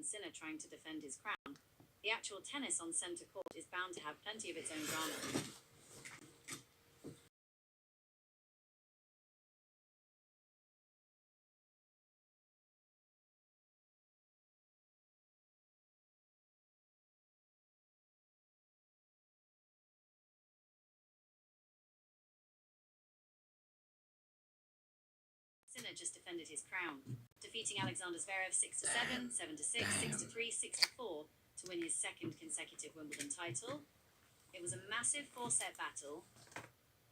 and Sinner trying to defend his crown, the actual tennis on centre court is bound to have plenty of its own drama. Sinner just defended his crown, defeating Alexander Zverev 6-7, 7-6, 6-3, 6-4 to win his second consecutive Wimbledon title. It was a massive four-set battle.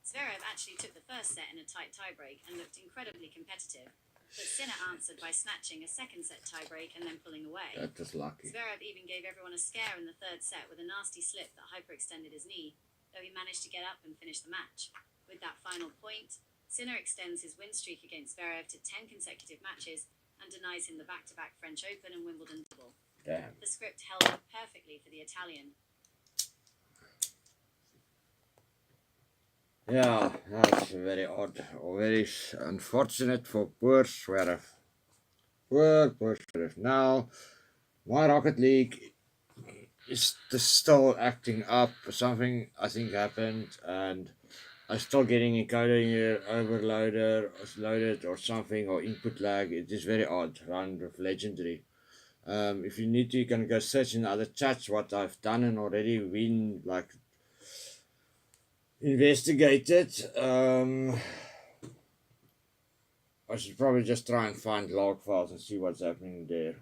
Zverev actually took the first set in a tight tiebreak and looked incredibly competitive, but Sinner answered by snatching a second set tiebreak and then pulling away. That was lucky. Zverev even gave everyone a scare in the third set with a nasty slip that hyperextended his knee, though he managed to get up and finish the match. With that final point, Sinner extends his win streak against Zverev to 10 consecutive matches and denies him the back-to-back French Open and Wimbledon double. Damn. The script held up perfectly for the Italian. Yeah, that's very odd, or very unfortunate for poor Zverev. Poor Zverev. Now, my Rocket League is still acting up. Something, I think, happened, and I'm still getting encoder overloaded or something, or input lag. It is very odd, run with Legendary. If you need to, you can go search in other chats what I've done and already been like investigated. I should probably just try and find log files and see what's happening there.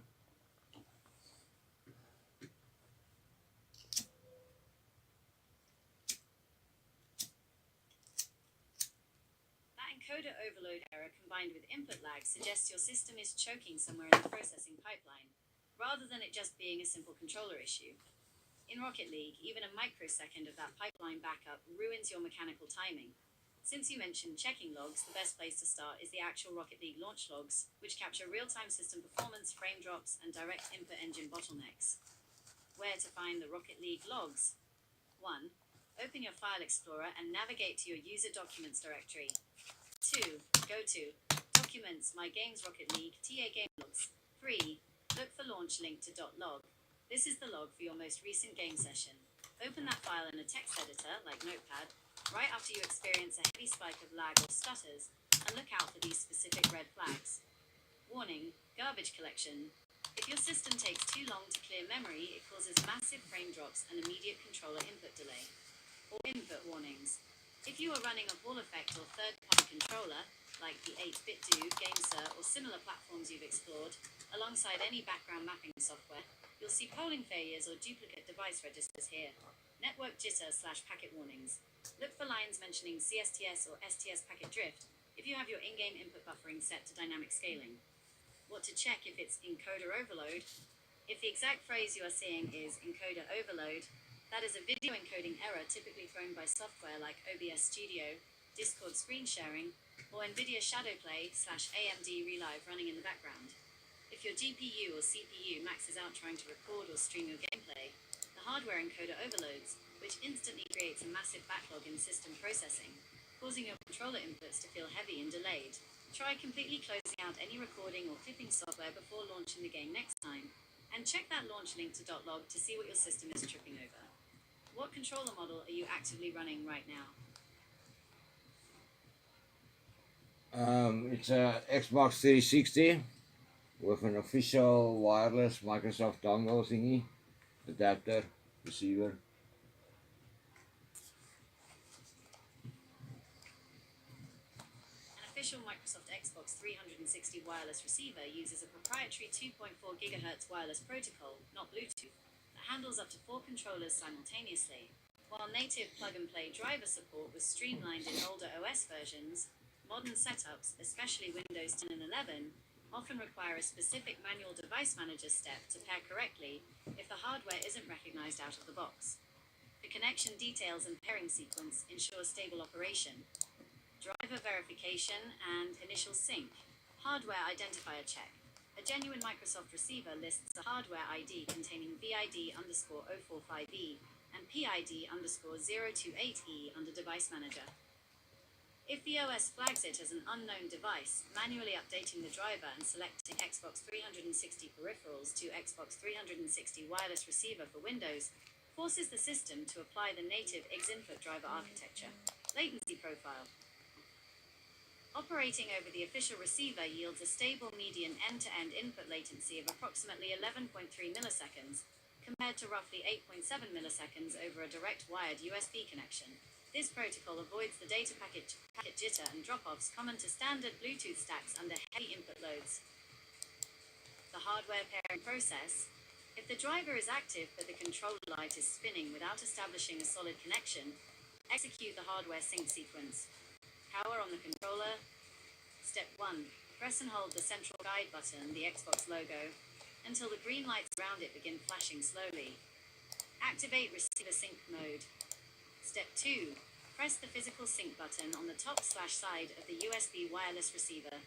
Encoder overload error combined with input lag suggests your system is choking somewhere in the processing pipeline, rather than it just being a simple controller issue. In Rocket League, even a microsecond of that pipeline backup ruins your mechanical timing. Since you mentioned checking logs, the best place to start is the actual Rocket League launch logs, which capture real-time system performance, frame drops, and direct input engine bottlenecks. Where to find the Rocket League logs? 1. Open your File Explorer and navigate to your User Documents directory. 2. Go to Documents, My Games Rocket League, TA Game Logs. 3. Look for launch link to .log. This is the log for your most recent game session. Open that file in a text editor, like Notepad, right after you experience a heavy spike of lag or stutters, and look out for these specific red flags. Warning, garbage collection. If your system takes too long to clear memory, it causes massive frame drops and immediate controller input delay. Or input warnings. If you are running a Hall Effect or third-party controller, like the Pt2, GameSir, or similar platforms you've explored, alongside any background mapping software, you'll see polling failures or duplicate device registers here. Network jitter/packet warnings. Look for lines mentioning CSTS or STS packet drift if you have your in-game input buffering set to dynamic scaling. What to check if it's encoder overload? If the exact phrase you are seeing is encoder overload, that is a video encoding error typically thrown by software like OBS Studio, Discord screen sharing, or NVIDIA Shadowplay/AMD Relive running in the background. If your GPU or CPU maxes out trying to record or stream your gameplay, the hardware encoder overloads, which instantly creates a massive backlog in system processing, causing your controller inputs to feel heavy and delayed. Try completely closing out any recording or clipping software before launching the game next time, and check that launch link to .log to see what your system is tripping over. What controller model are you actively running right now? It's a Xbox 360 with an official wireless Microsoft dongle thingy, adapter, receiver. An official Microsoft Xbox 360 wireless receiver uses a proprietary 2.4 GHz wireless protocol, not Bluetooth, that handles up to 4 controllers simultaneously. While native plug-and-play driver support was streamlined in older OS versions, modern setups, especially Windows 10 and 11, often require a specific manual device manager step to pair correctly if the hardware isn't recognized out of the box. The connection details and pairing sequence ensure stable operation. Driver verification and initial sync. Hardware identifier check. A genuine Microsoft receiver lists a hardware ID containing VID_045E and PID_028E under Device Manager. If the OS flags it as an unknown device, manually updating the driver and selecting Xbox 360 peripherals to Xbox 360 wireless receiver for Windows forces the system to apply the native X input driver architecture. Latency profile. Operating over the official receiver yields a stable median end-to-end input latency of approximately 11.3 milliseconds, compared to roughly 8.7 milliseconds over a direct wired USB connection. This protocol avoids the data packet jitter and drop-offs common to standard Bluetooth stacks under heavy input loads. The hardware pairing process. If the driver is active but the controller light is spinning without establishing a solid connection, execute the hardware sync sequence. Power on the controller. Step 1. Press and hold the central guide button, the Xbox logo, until the green lights around it begin flashing slowly. Activate receiver sync mode. Step 2. Press the physical sync button on the top/side of the USB wireless receiver.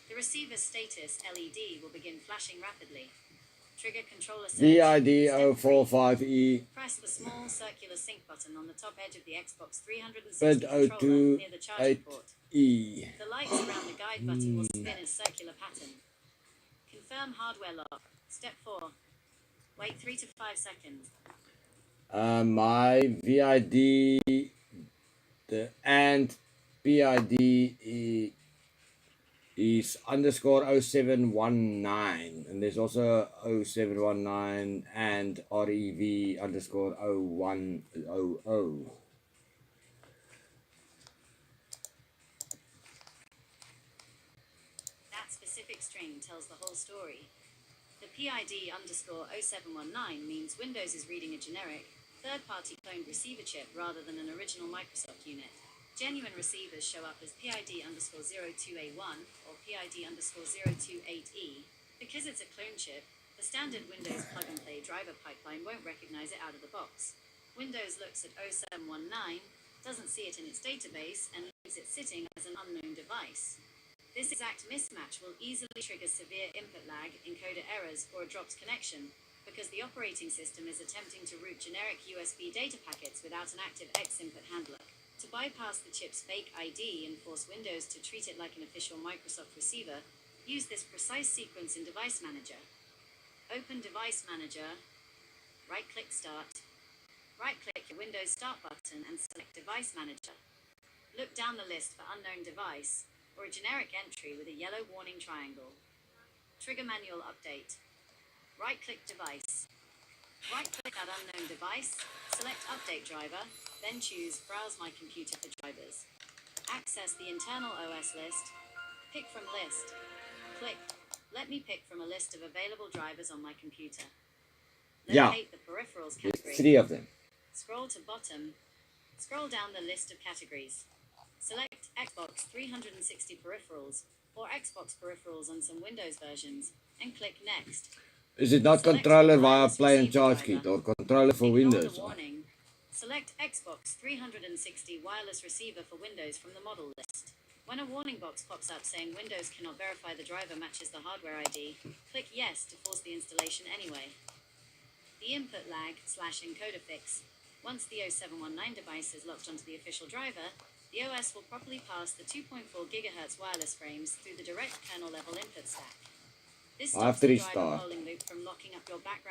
The receiver's status LED will begin flashing rapidly. Trigger controller search. VID045E. Press the small circular sync button on the top edge of the Xbox 360 Pt2 controller near the charging port. 8E. The lights around the guide button will spin in a circular pattern. Confirm hardware lock. Step 4. Wait 3 to 5 seconds. My VID and PID is underscore 0719, and there's also 0719 and REV underscore 0100. That specific string tells the whole story. The PID underscore 0719 means Windows is reading a generic, third-party cloned receiver chip rather than an original Microsoft unit. Genuine receivers show up as PID underscore 02A1 or PID underscore 028E. Because it's a clone chip, the standard Windows plug-and-play driver pipeline won't recognize it out of the box. Windows looks at 0719, doesn't see it in its database, and leaves it sitting as an unknown device. This exact mismatch will easily trigger severe input lag, encoder errors, or a dropped connection, because the operating system is attempting to route generic USB data packets without an active X input handler. To bypass the chip's fake ID and force Windows to treat it like an official Microsoft receiver, use this precise sequence in Device Manager. Open Device Manager, right-click Start, right-click your Windows Start button and select Device Manager. Look down the list for unknown device, or a generic entry with a yellow warning triangle. Trigger Manual Update. Right-click Device. Right-click that unknown device, select Update Driver, then choose Browse My Computer for drivers. Access the internal OS list. Pick from list. Click Let me pick from a list of available drivers on my computer. Locate the peripherals category. 3 of them. Scroll to bottom. Scroll down the list of categories. Select Xbox 360 peripherals or Xbox peripherals on some Windows versions and click Next. Is it not Select controller the via wireless play and receiver charge driver. kit or controller for Ignore Windows? the warning. Select Xbox 360 wireless receiver for Windows from the model list. When a warning box pops up saying Windows cannot verify the driver matches the hardware ID, click Yes to force the installation anyway. The input lag/encoder fix. Once the 0719 device is locked onto the official driver, the OS will properly pass the 2.4 GHz wireless frames through the direct kernel level input stack. This I have stops to the driver restart. polling loop from locking up your background